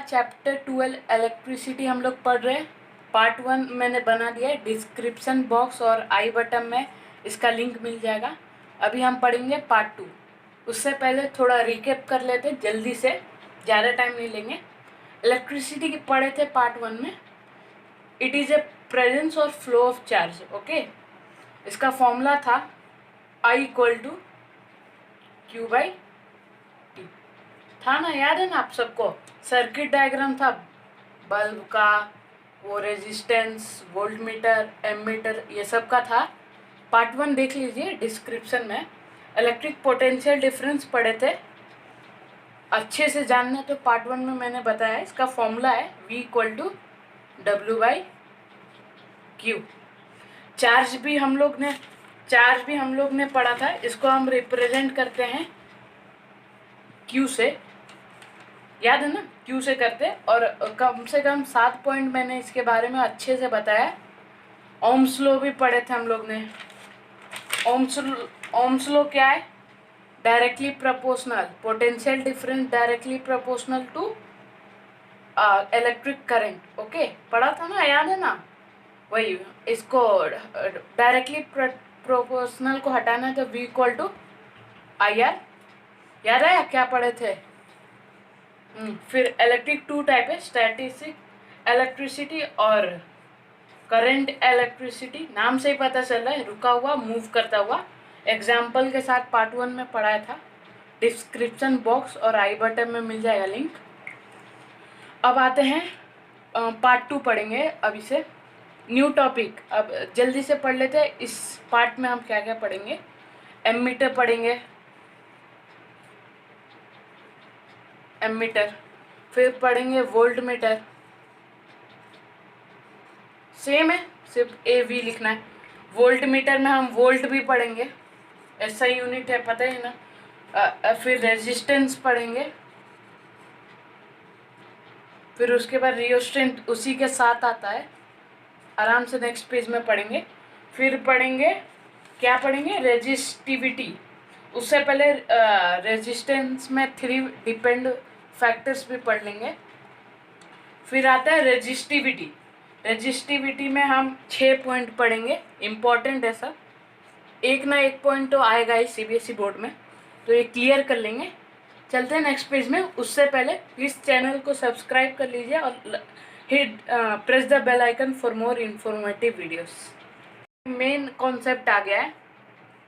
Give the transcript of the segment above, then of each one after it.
Chapter 12 electricity हम लोग पढ़ रहे हैं। पार्ट 1 मैंने बना दिया है, डिस्क्रिप्शन बॉक्स और आई बटन में इसका लिंक मिल जाएगा। अभी हम पढ़ेंगे पार्ट 2। उससे पहले थोड़ा रिकेप कर लेते हैं जल्दी से, ज़्यादा टाइम नहीं लेंगे। इलेक्ट्रिसिटी की पढ़े थे पार्ट 1 में। इट इज़ ए प्रेजेंस और फ्लो ऑफ चार्ज। ओके, इसका फॉर्मूला था I equal to Q by T. था ना, याद है ना आप सबको? सर्किट डायग्राम था बल्ब का, वो रेजिस्टेंस, वोल्टमीटर, एमीटर, ये सब का था। पार्ट 1 देख लीजिए डिस्क्रिप्शन में। इलेक्ट्रिक पोटेंशियल डिफरेंस पढ़े थे, अच्छे से जानना तो पार्ट 1 में मैंने बताया। इसका फॉर्मूला है V equal to W by Q. Charge भी हम लोग ने पढ़ा था। इसको हम रिप्रेजेंट करते हैं Q से, याद है ना? Q से करते हैं। और कम से कम 7 पॉइंट मैंने इसके बारे में अच्छे से बताया। ओम्स लॉ भी पढ़े थे हम लोग ने। ओम्स लॉ क्या है? Directly proportional potential difference, directly proportional to electric current. Okay, पढ़ा था ना, याद है ना? वही, इसको डायरेक्टली प्रोपोर्शनल को हटाना है तो V equal to I R. याद है क्या पढ़े थे? फिर इलेक्ट्रिक 2 टाइप है, स्टैटिक इलेक्ट्रिसिटी और करंट इलेक्ट्रिसिटी। नाम से ही पता चल रहा है, रुका हुआ, मूव करता हुआ। एग्जाम्पल के साथ पार्ट 1 में पढ़ाया था। डिस्क्रिप्शन बॉक्स और आई बटन में मिल जाएगा लिंक। अब आते हैं पार्ट 2 पढ़ेंगे अभी से, न्यू टॉपिक। अब जल्दी से पढ़ लेते हैं। इस पार्ट में हम क्या क्या पढ़ेंगे? एमीटर पढ़ेंगे, एमीटर। फिर पढ़ेंगे वोल्ट मीटर, सेम है, सिर्फ AV लिखना है। वोल्ट मीटर में हम वोल्ट भी पढ़ेंगे, ऐसा यूनिट है, पता है ना। फिर रेजिस्टेंस पढ़ेंगे, फिर उसके बाद रियोस्टेंट उसी के साथ आता है, आराम से नेक्स्ट पेज में पढ़ेंगे। फिर पढ़ेंगे, क्या पढ़ेंगे? रेजिस्टिविटी। उससे पहले रेजिस्टेंस में 3 डिपेंड फैक्टर्स भी पढ़ लेंगे। फिर आता है रेजिस्टिविटी। रेजिस्टिविटी में हम 6 पॉइंट पढ़ेंगे, इम्पॉर्टेंट है सब। एक ना एक पॉइंट तो आएगा ही CBSE बोर्ड में, तो ये क्लियर कर लेंगे। चलते हैं नेक्स्ट पेज में। उससे पहले प्लीज़ चैनल को सब्सक्राइब कर लीजिए और hit press the bell icon for more informative videos. Main concept आ गया है,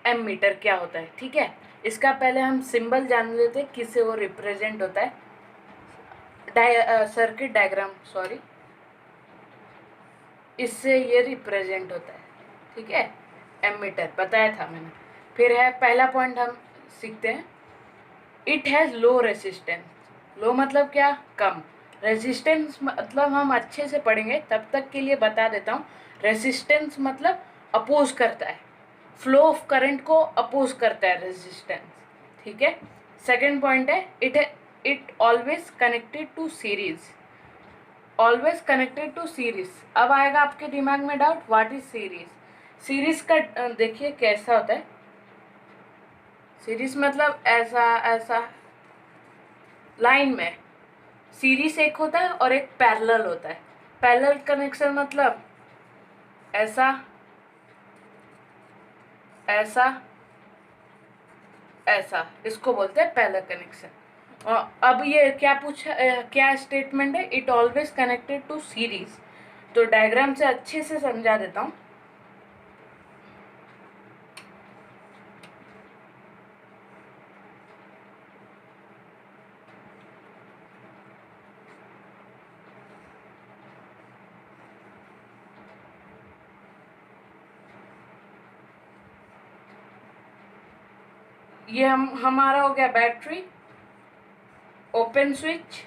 एमीटर क्या होता है। ठीक है, इसका पहले हम सिंबल जान लेते हैं, किससे वो रिप्रेजेंट होता है। सर्किट डायग्राम, सॉरी, इससे ये रिप्रेजेंट होता है। ठीक है, एमीटर बताया था मैंने। फिर है पहला पॉइंट, हम सीखते हैं, इट हैज़ लो रेजिस्टेंस। लो मतलब क्या? कम। रेजिस्टेंस मतलब हम अच्छे से पढ़ेंगे, तब तक के लिए बता देता हूँ। रेजिस्टेंस मतलब अपोज करता है, फ्लो ऑफ करंट को अपोज करता है रेजिस्टेंस। ठीक है। सेकेंड पॉइंट है, it always connected to series. Always connected to series. अब आएगा आपके दिमाग में doubt, what is series? Series का देखिए कैसा होता है। सीरीज मतलब ऐसा ऐसा लाइन में। सीरीज एक होता है और एक पैरेलल होता है। पैरेलल कनेक्शन मतलब ऐसा ऐसा ऐसा, इसको बोलते हैं पैरेलल कनेक्शन। और अब ये क्या पूछा, क्या स्टेटमेंट है? It always connected to series. तो डायग्राम से अच्छे से समझा देता हूँ। ये हमारा हो गया बैटरी, ओपन स्विच,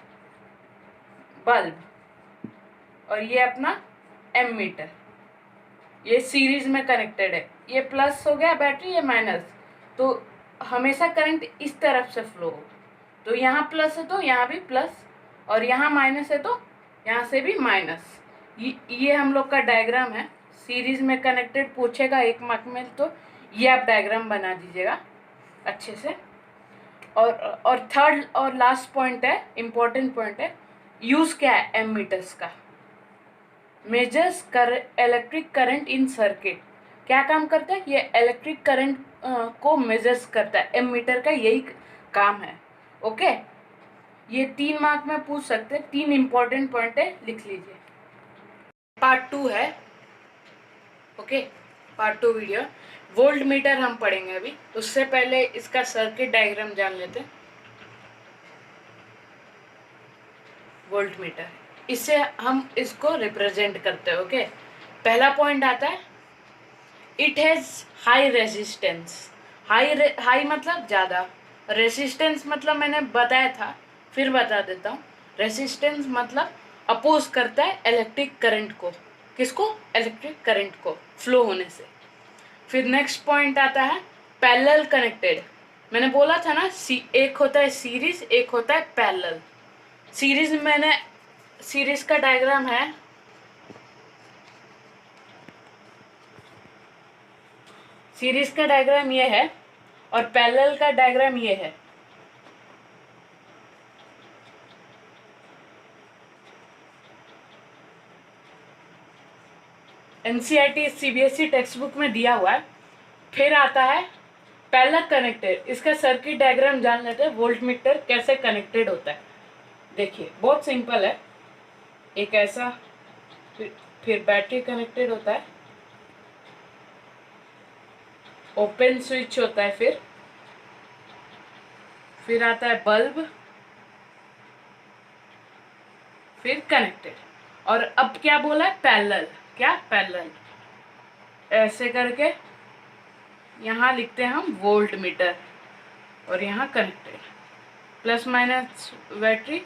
बल्ब, और ये अपना एमीटर। ये सीरीज में कनेक्टेड है। ये प्लस हो गया बैटरी, ये माइनस। तो हमेशा करंट इस तरफ से फ्लो हो। तो यहाँ प्लस है तो यहाँ भी प्लस, और यहाँ माइनस है तो यहाँ से भी माइनस। ये हम लोग का डायग्राम है। सीरीज में कनेक्टेड पूछेगा एक मार्क में, तो ये आप डायग्राम बना दीजिएगा अच्छे से। और थर्ड और लास्ट पॉइंट है, इम्पोर्टेंट पॉइंट है, यूज़ क्या है एम मीटर्स का, measures electric current in circuit. क्या काम करता है ये, इलेक्ट्रिक करंट को मेजर्स करता है, एम मीटर का यही काम है। ओके, ये 3 मार्क में पूछ सकते हैं, 3 इंपॉर्टेंट पॉइंट है, लिख लीजिए। पार्ट 2 है। Okay, part 2 video volt meter हम पढ़ेंगे अभी। उससे पहले इसका सर्किट डायग्राम जान लेते हैं। वोल्ट मीटर, इससे हम इसको रिप्रेजेंट करते हैं। ओके, पहला पॉइंट आता है, it has high resistance. High मतलब ज़्यादा, रेजिस्टेंस मतलब मैंने बताया था, फिर बता देता हूँ। रेजिस्टेंस मतलब अपोज करता है इलेक्ट्रिक करंट को। किसको, इलेक्ट्रिक करंट को फ्लो होने से। फिर नेक्स्ट पॉइंट आता है पैरेलल कनेक्टेड। मैंने बोला था ना, एक होता है सीरीज, एक होता है पैरेलल। सीरीज का डायग्राम है, सीरीज का डायग्राम ये है और पैरेलल का डायग्राम ये है। एनसीईआरटी सीबीएसई टेक्स्ट बुक में दिया हुआ है। फिर आता है पैरेलल कनेक्टेड, इसका सर्किट डायग्राम जान लेते हैं, वोल्ट मीटर कैसे कनेक्टेड होता है। देखिए बहुत सिंपल है, एक ऐसा, फिर बैटरी कनेक्टेड होता है, ओपन स्विच होता है, फिर आता है बल्ब, फिर कनेक्टेड। और अब क्या बोला है, पैरेलल। क्या, पैरेलल। ऐसे करके यहाँ लिखते हैं हम वोल्ट मीटर, और यहाँ कनेक्टेड। प्लस माइनस बैटरी,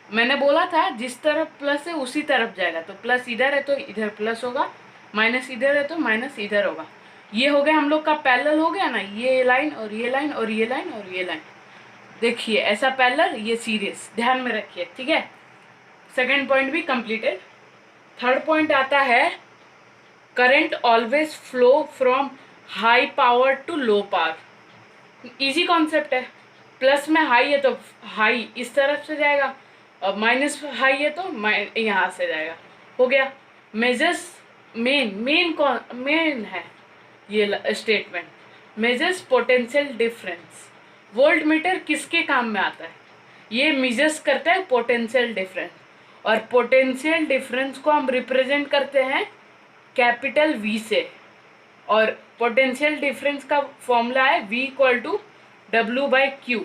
मैंने बोला था जिस तरफ प्लस है उसी तरफ जाएगा, तो प्लस इधर है तो इधर प्लस होगा, माइनस इधर है तो माइनस इधर होगा। ये हो गया हम लोग का पैरेलल, हो गया ना, ये लाइन और ये लाइन और ये लाइन और ये लाइन। देखिए ऐसा पैरेलल, ये सीरीज, ध्यान में रखिए, ठीक है। सेकेंड पॉइंट भी कंप्लीटेड। थर्ड पॉइंट आता है current always flow from high power to low power. Easy concept है, प्लस में हाई है तो हाई इस तरफ से जाएगा, और माइनस हाई है तो यहाँ से जाएगा। हो गया। मेजर्स, मेन है ये statement, measures potential difference. Voltmeter किसके काम में आता है, ये मेजर्स करता है पोटेंशियल डिफरेंस, और पोटेंशियल डिफरेंस को हम रिप्रेजेंट करते हैं कैपिटल वी से। और पोटेंशियल डिफरेंस का फॉर्मूला है V equal to W/Q।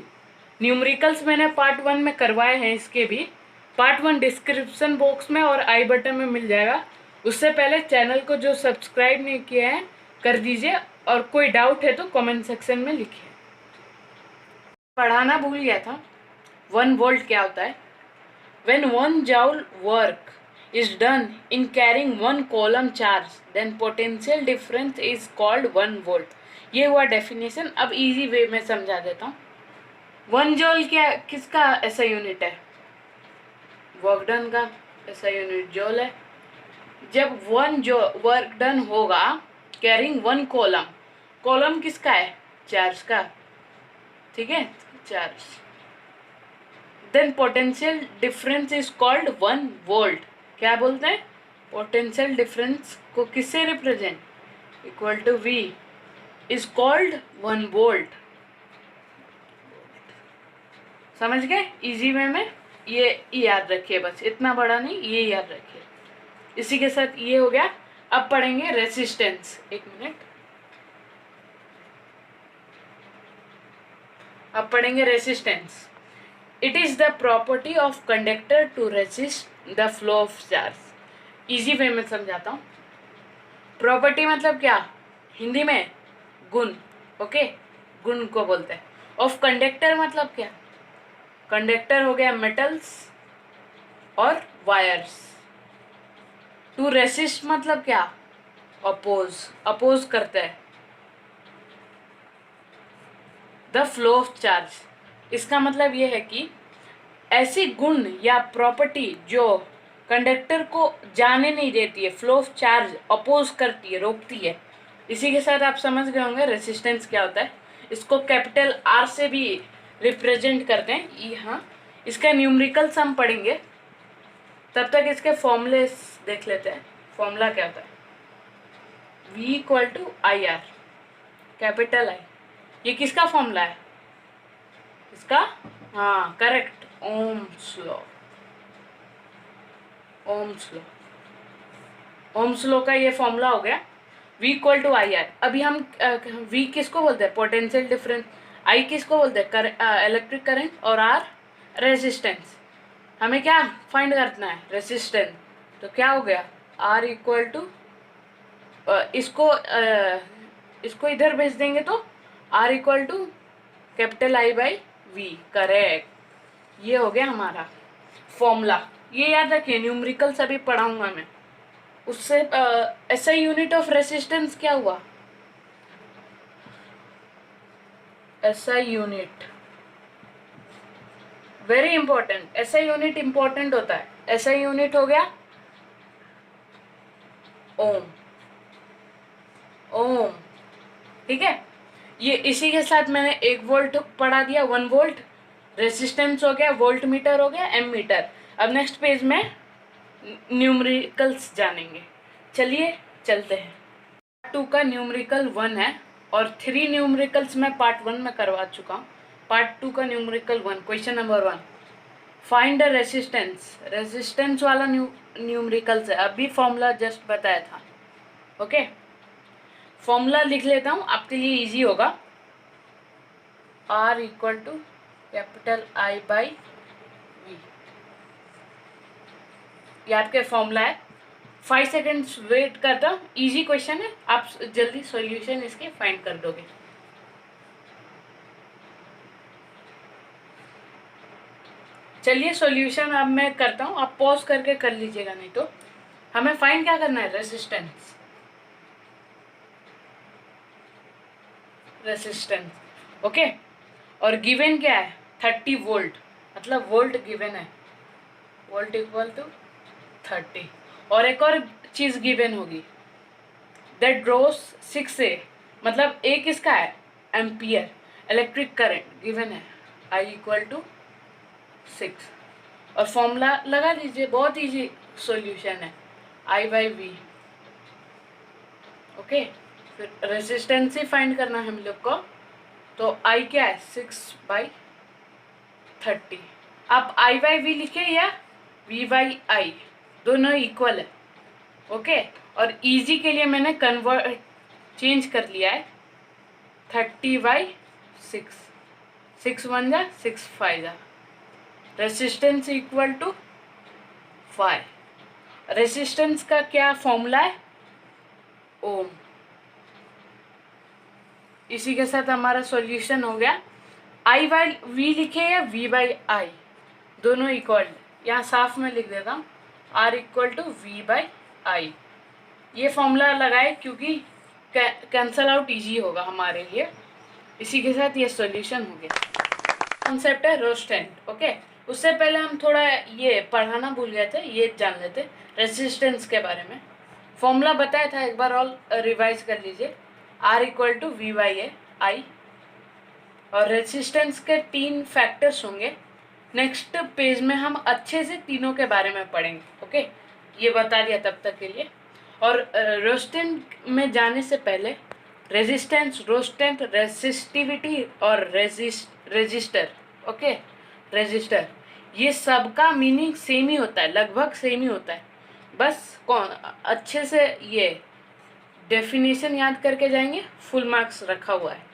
Numericals मैंने पार्ट 1 में करवाए हैं, इसके भी पार्ट 1 डिस्क्रिप्शन बॉक्स में और आई बटन में मिल जाएगा। उससे पहले चैनल को जो सब्सक्राइब नहीं किए हैं कर दीजिए, और कोई डाउट है तो कमेंट सेक्शन में लिखिए। पढ़ाना भूल गया था, 1 वोल्ट क्या होता है। When 1 joule work is done in carrying 1 coulomb charge, then potential difference is called 1 volt। ये हुआ डेफिनेशन। अब इजी वे में समझा देता हूँ। 1 जॉल क्या, किसका ऐसा यूनिट है, वर्क डन का ऐसा यूनिट जॉल है। जब 1 जो वर्क डन होगा कैरिंग 1 कॉलम, कॉलम किसका है, चार्ज का, ठीक है, charge, then potential difference is called 1 volt. क्या बोलते हैं, पोटेंशियल डिफरेंस को किससे represent, equal to V is called 1 volt. समझ गए, इजी वे में ये याद रखिए, बस इतना बड़ा नहीं, ये याद रखिए। इसी के साथ ये हो गया। अब पढ़ेंगे रेसिस्टेंस, एक मिनट, अब पढ़ेंगे resistance. It is the property of conductor to resist the flow of charge. Easy way में समझाता हूँ। प्रॉपर्टी मतलब क्या, हिंदी में गुण, ओके, गुण को बोलते हैं। ऑफ कंडक्टर मतलब क्या, कंडक्टर हो गया मेटल्स और वायर्स। टू रेसिस्ट मतलब क्या, अपोज करते हैं द फ्लो ऑफ चार्ज। इसका मतलब ये है कि ऐसी गुण या प्रॉपर्टी जो कंडक्टर को जाने नहीं देती है, फ्लो ऑफ चार्ज अपोज करती है, रोकती है। इसी के साथ आप समझ गए होंगे रेसिस्टेंस क्या होता है। इसको कैपिटल R से भी रिप्रेजेंट करते हैं। यहाँ इसका न्यूमेरिकल्स हम पढ़ेंगे, तब तक इसके फॉर्मूले देख लेते हैं। फॉर्मूला क्या होता है? V equal to I R, capital I. ये किसका फॉर्मूला है? इसका, हाँ correct, Ohm's law. Ohm's law, Ohm's law का ये फॉर्मूला हो गया, V equal to I R. अभी हम V किसको बोलते हैं? Potential difference. I किसको बोलते हैं? Electric current. और R रेजिस्टेंस। हमें क्या फाइंड करना है? रेजिस्टेंस। तो क्या हो गया? R इक्वल टू, इसको इधर भेज देंगे तो R equal to capital I by V। Correct, ये हो गया हमारा फॉर्मूला। ये याद रखिए, न्यूमेरिकल्स अभी पढ़ाऊंगा मैं। उससे SI यूनिट ऑफ रेजिस्टेंस क्या हुआ? SI unit very important. SI unit important होता है। SI यूनिट हो गया ओम। ओम, ठीक है। ये इसी के साथ मैंने 1 वोल्ट पढ़ा दिया, 1 वोल्ट। रेजिस्टेंस हो गया, वोल्ट मीटर हो गया, एम मीटर। अब नेक्स्ट पेज में न्यूमेरिकल्स जानेंगे। चलिए चलते हैं। पार्ट 2 का न्यूमेरिकल 1 है और 3 न्यूमेरिकल्स मैं पार्ट 1 में करवा चुका हूँ। पार्ट 2 का numerical 1, question number 1, find the resistance. Resistance वाला न्यूमेरिकल्स है, अभी फॉर्मूला जस्ट बताया था। ओके, फॉर्मूला लिख लेता हूँ, आपके लिए इजी होगा। R equal to capital I by V, ये आपके फॉर्मूला है। 5 सेकेंड्स वेट करता हूँ, इजी क्वेश्चन है, आप जल्दी सॉल्यूशन इसके फाइंड कर दोगे। चलिए सॉल्यूशन अब मैं करता हूँ, आप पॉज करके कर लीजिएगा, नहीं तो हमें फाइंड क्या करना है? रेजिस्टेंस। Resistance, okay. और गिवन क्या है? 30 वोल्ट, मतलब वोल्ट गिवन है, वोल्ट इक्वल टू 30। और एक और चीज गिवन होगी, दैट ड्रॉस 6A, मतलब A किसका है? एम्पियर। इलेक्ट्रिक करंट गिवन है, I इक्वल टू 6। और फॉर्मूला लगा दीजिए, बहुत इजी सॉल्यूशन है, I बाई V। ओके, फिर रेजिस्टेंस ही फाइंड करना है हम लोग को, तो I क्या है? 6/30। आप I बाई V लिखे या V बाई I, दोनों इक्वल है। ओके, और इजी के लिए मैंने कन्वर्ट चेंज कर लिया है, 30/6, 6 1 जा 6 5 जा, रेजिस्टेंस इक्वल टू 5। रेजिस्टेंस का क्या फॉर्मूला है? ओम। इसी के साथ हमारा सॉल्यूशन हो गया। I बाई V लिखे या V बाई I, दोनों इक्वल। यहाँ साफ में लिख देता हूँ, R equal to V by I। ये फॉर्मूला लगाए क्योंकि कैंसल आउट इजी होगा हमारे लिए। इसी के साथ ये सॉल्यूशन हो गया। कॉन्सेप्ट है रोस्टेंट। ओके, उससे पहले हम थोड़ा ये पढ़ाना भूल गए थे, ये जान लेते रेजिस्टेंस के बारे में। फॉर्मूला बताया था, एक बार और रिवाइज कर लीजिए। R equal to V by I। और रेजिस्टेंस के 3 फैक्टर्स होंगे। नेक्स्ट पेज में हम अच्छे से तीनों के बारे में पढ़ेंगे। ओके, ये बता दिया तब तक के लिए। और रोस्टेंट में जाने से पहले रेजिस्टेंस, रोस्टेंट, रेसिस्टिविटी और रेजिस्टर। ओके, रेजिस्टर, ये सबका मीनिंग सेम ही होता है, लगभग सेम ही होता है। बस कौन अच्छे से ये डेफिनेशन याद करके जाएंगे, फुल मार्क्स रखा हुआ है।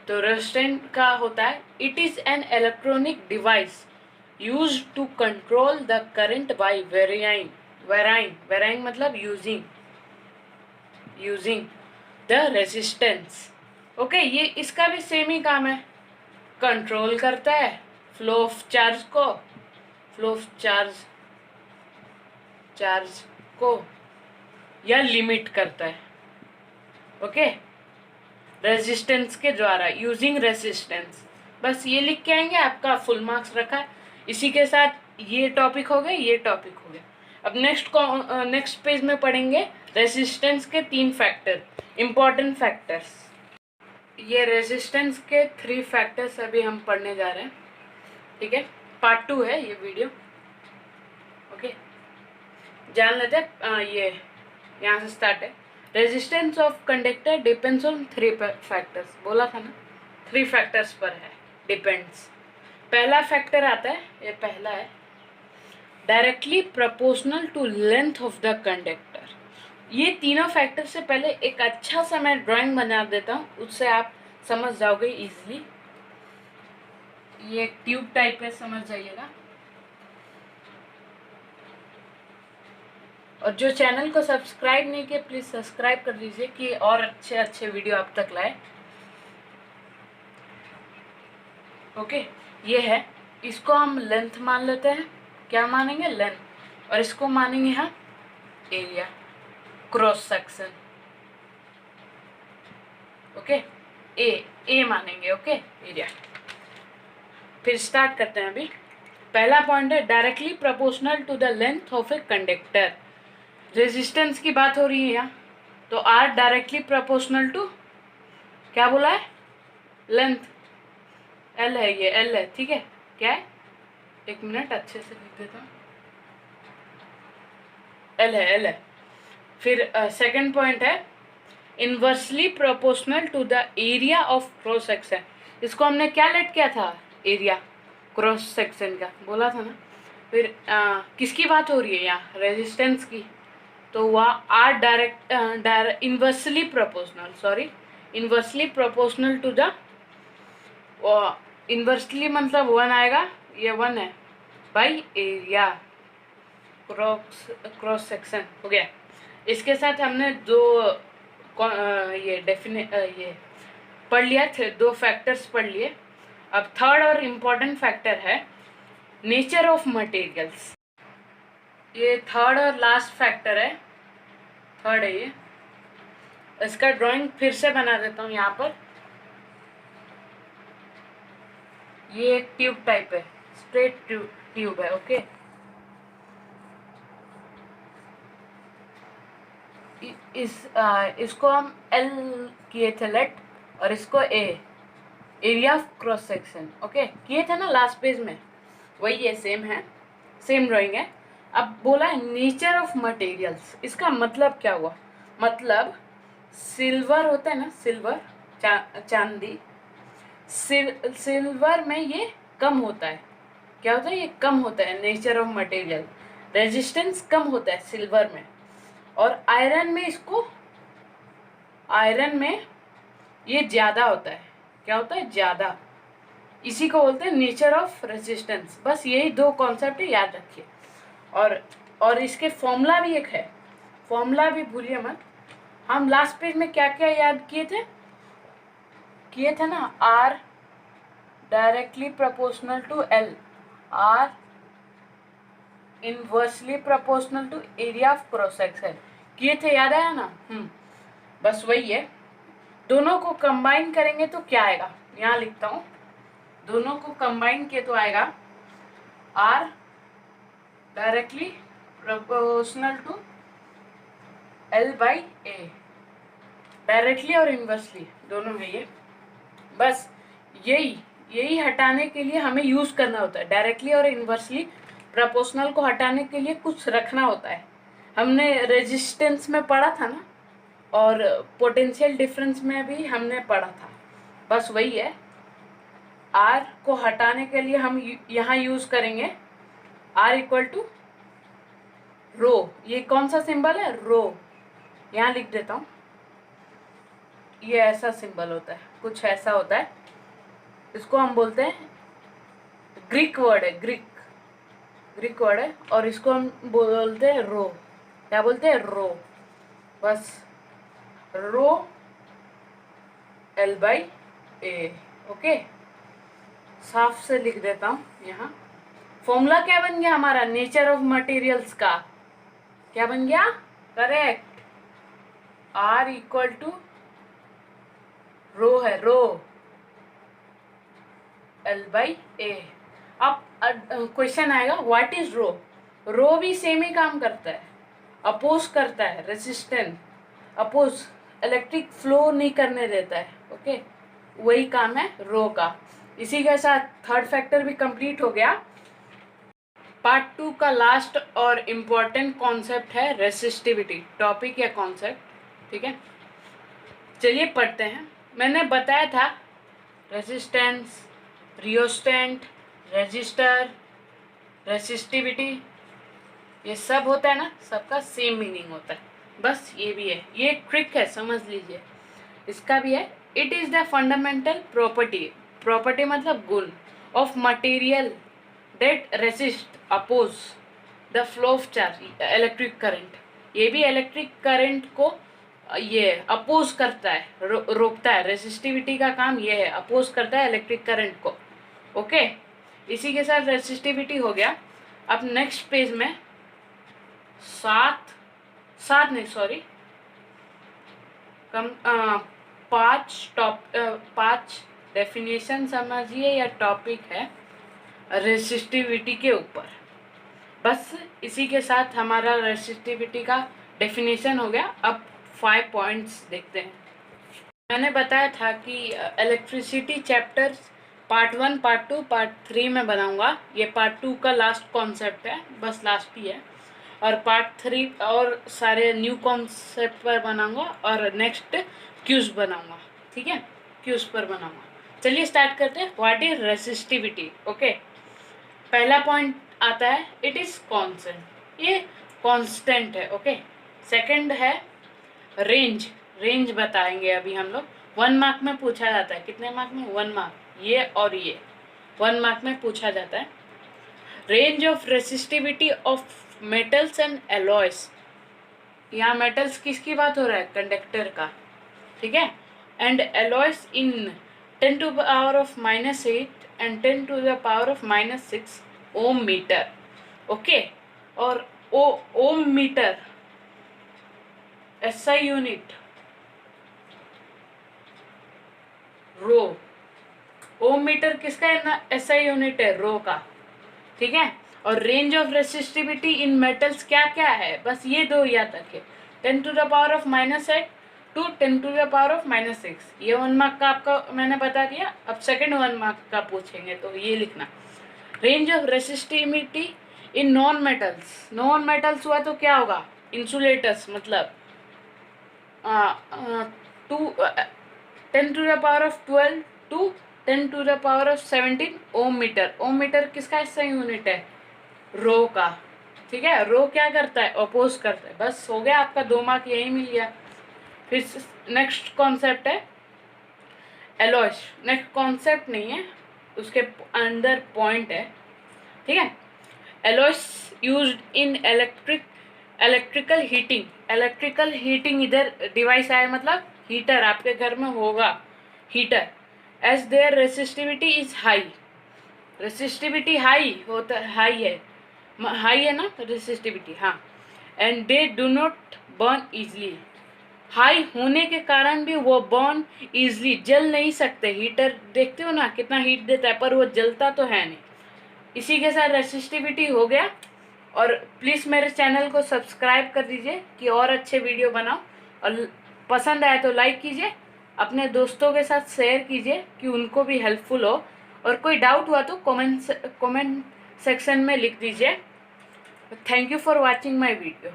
तो रेजिस्टेंट का होता है, it is an electronic device used to control the current by varying मतलब यूजिंग द रेजिस्टेंस। ओके, ये इसका भी सेम ही काम है, कंट्रोल करता है फ्लो ऑफ चार्ज को या लिमिट करता है। ओके, रेजिस्टेंस के द्वारा, यूजिंग रेजिस्टेंस। बस ये लिख के आएंगे, आपका फुल मार्क्स रखा है। इसी के साथ ये टॉपिक हो गया, ये टॉपिक हो गया। अब नेक्स्ट पेज में पढ़ेंगे रेजिस्टेंस के 3 फैक्टर, इंपॉर्टेंट फैक्टर्स। ये रेजिस्टेंस के 3 फैक्टर्स अभी हम पढ़ने जा रहे हैं, ठीक है। पार्ट 2 है ये वीडियो। ओके, जान लेते हैं। ये यहाँ से स्टार्ट है। Resistance of conductor depends on 3 factors, बोला था ना 3 फैक्टर्स पर है डिपेंड्स। पहला फैक्टर आता है, ये पहला है, directly proportional to length of the conductor. ये तीनों फैक्टर से पहले एक अच्छा सा मैं ड्राइंग बना देता हूँ, उससे आप समझ जाओगे इजीली। ये एक ट्यूब टाइप है, समझ जाइएगा। और जो चैनल को सब्सक्राइब नहीं किया प्लीज़ सब्सक्राइब कर दीजिए कि और अच्छे अच्छे वीडियो आप तक लाए। ओके, ये है, इसको हम लेंथ मान लेते हैं। क्या मानेंगे? लेंथ। और इसको मानेंगे हम एरिया, क्रॉस सेक्शन। ओके, ए मानेंगे। Okay, area. फिर स्टार्ट करते हैं। अभी पहला पॉइंट है directly proportional to the length of a conductor. Resistance की बात हो रही है यहाँ, तो आर डायरेक्टली प्रोपोर्शनल टू क्या बोला है? लेंथ। एल है, ये एल है, ठीक है। क्या है? एक मिनट अच्छे से लिख देता हूँ। एल है, एल है। फिर सेकंड पॉइंट है inversely proportional to the area of cross section. इसको हमने क्या लेट किया था? एरिया क्रॉस सेक्शन का, बोला था ना। फिर किसकी बात हो रही है यहाँ? रेजिस्टेंस की। तो वह R direct inversely proportional to the, inversely मतलब 1 आएगा, ये 1 है, बाई एरिया क्रॉस सेक्शन। हो गया। इसके साथ हमने ये पढ़ लिया थे, 2 फैक्टर्स पढ़ लिए। अब थर्ड और इम्पॉर्टेंट फैक्टर है नेचर ऑफ मटेरियल्स। ये थर्ड और लास्ट फैक्टर है, थर्ड है ये। इसका ड्राइंग फिर से बना देता हूँ यहाँ पर। ये एक ट्यूब टाइप है, स्ट्रेट ट्यूब है। ओके, इसको हम एल किए थे लेट, और इसको A, area of cross section. Okay, किए थे ना लास्ट पेज में, वही है, सेम है, सेम ड्राइंग है। अब बोला है नेचर ऑफ मटेरियल्स, इसका मतलब क्या हुआ? मतलब सिल्वर होता है ना, सिल्वर, चांदी, सिल्वर में ये कम होता है। क्या होता है? ये कम होता है। नेचर ऑफ मटेरियल, रेजिस्टेंस कम होता है सिल्वर में। और आयरन में ये ज़्यादा होता है। क्या होता है? ज़्यादा। इसी को बोलते हैं नेचर ऑफ रेजिस्टेंस। बस यही 2 कॉन्सेप्ट याद रखिए। और इसके फॉर्मूला भी एक है, फॉर्मूला भी भूलिए मत। हम लास्ट पेज में क्या क्या याद किए थे ना? R directly proportional to L, R inversely proportional to area of cross section किए थे, याद आया ना? बस वही है। दोनों को कंबाइन करेंगे तो क्या आएगा? यहाँ लिखता हूँ, दोनों को कंबाइन किए तो आएगा R directly proportional to L by A. Directly और इनवर्सली दोनों है ये। बस यही हटाने के लिए हमें यूज़ करना होता है। डायरेक्टली और इनवर्सली प्रोपोर्शनल को हटाने के लिए कुछ रखना होता है। हमने रेजिस्टेंस में पढ़ा था ना, और पोटेंशियल डिफरेंस में भी हमने पढ़ा था। बस वही है। आर को हटाने के लिए हम यहाँ यूज़ करेंगे आर इक्वल टू रो। ये कौन सा सिंबल है? रो। यहाँ लिख देता हूँ, ये ऐसा सिंबल होता है, कुछ ऐसा होता है। इसको हम बोलते हैं, ग्रीक वर्ड है, ग्रीक वर्ड है, और इसको हम बोलते हैं रो। क्या बोलते हैं? रो। बस rho L by A. Okay, साफ से लिख देता हूँ यहाँ। फॉर्मूला क्या बन गया हमारा नेचर ऑफ मटेरियल्स का? क्या बन गया? करेक्ट, आर इक्वल टू रो है, रो एल बाई ए। अब क्वेश्चन आएगा व्हाट इज रो? रो भी सेम ही काम करता है, अपोज करता है, रेजिस्टेंस अपोज, इलेक्ट्रिक फ्लो नहीं करने देता है। ओके, वही काम है रो का। इसी के साथ थर्ड फैक्टर भी कंप्लीट हो गया। पार्ट 2 का लास्ट और इम्पोर्टेंट कॉन्सेप्ट है रेसिस्टिविटी, टॉपिक या कॉन्सेप्ट। ठीक है, चलिए पढ़ते हैं। मैंने बताया था रेजिस्टेंस, रियोस्टेंट, रेजिस्टर, रेसिस्टिविटी, ये सब होता है ना, सबका सेम मीनिंग होता है, बस ये भी है, ये ट्रिक है, समझ लीजिए। इसका भी है, it is the fundamental property, property मतलब गुण, of material that resist oppose the flow of charge, electric current. ये भी इलेक्ट्रिक करंट को ये अपोज करता है, रोकता है। रेसिस्टिविटी का काम ये है, अपोज करता है इलेक्ट्रिक करंट को। ओके, इसी के साथ रेसिस्टिविटी हो गया। अब नेक्स्ट पेज में पांच डेफिनेशन समझिए या टॉपिक है रेसिस्टिविटी के ऊपर। बस इसी के साथ हमारा रेसिस्टिविटी का डेफिनेशन हो गया। अब 5 पॉइंट्स देखते हैं। मैंने बताया था कि electricity chapters part 1, part 2, part 3 में बनाऊंगा। ये पार्ट 2 का लास्ट कॉन्सेप्ट है, बस लास्ट ही है। और पार्ट 3 और सारे न्यू कॉन्सेप्ट पर बनाऊंगा और नेक्स्ट क्यूज बनाऊंगा। ठीक है, क्यूज पर बनाऊंगा। चलिए स्टार्ट करते हैं। What is resistivity? ओके, पहला पॉइंट आता है इट इज कांस्टेंट, ये कांस्टेंट है। ओके, सेकंड है रेंज, रेंज बताएंगे अभी हम लोग। 1 मार्क में पूछा जाता है, कितने मार्क में? 1 मार्क, ये और ये 1 मार्क में पूछा जाता है। Range of resistivity of metals and Alois, यहाँ मेटल्स किसकी बात हो रहा है? कंडक्टर का। ठीक है, and Alois in 10 to the power of -8 and 10 to the power of -6 ohm meter. Okay, और ohm meter SI unit rho. Ohm meter किसका है ना? SI यूनिट है, रो का। ठीक है, और range of resistivity in metals क्या क्या है? बस ये दो याद रखे, 10 to the power of -8 to 10 to the power of -6। ये 1 मार्क का आपका मैंने बता दिया। अब सेकंड 1 मार्क का पूछेंगे तो ये लिखना, range of resistivity in non metals. Non metals हुआ तो क्या होगा? इंसुलेटर्स, मतलब 10 to the power of 12 to 10 to the power of 17 ohm meter. Ohm meter किसका SI यूनिट है? रो का। ठीक है, रो क्या करता है? अपोज करता है। बस हो गया, आपका 2 मार्क यही मिल गया। फिर नेक्स्ट कॉन्सेप्ट है एलॉयस। नेक्स्ट कॉन्सेप्ट नहीं है, उसके अंदर पॉइंट है। ठीक है, alloys used in electrical heating. Electrical heating, इधर डिवाइस आया मतलब हीटर, आपके घर में होगा heater. As their resistivity is high, resistivity high होता है, हाई है ना रेसिस्टिविटी, हाँ। And they do not burn easily, high होने के कारण भी वो बर्न इजली, जल नहीं सकते। हीटर देखते हो ना कितना हीट देता है, पर वो जलता तो है नहीं। इसी के साथ रेसिस्टिविटी हो गया। और प्लीज़ मेरे चैनल को सब्सक्राइब कर दीजिए कि और अच्छे वीडियो बनाओ, और पसंद आए तो लाइक कीजिए, अपने दोस्तों के साथ शेयर कीजिए कि उनको भी हेल्पफुल हो। और कोई डाउट हुआ तो कमेंट सेक्शन में लिख दीजिए। Thank you for watching my video.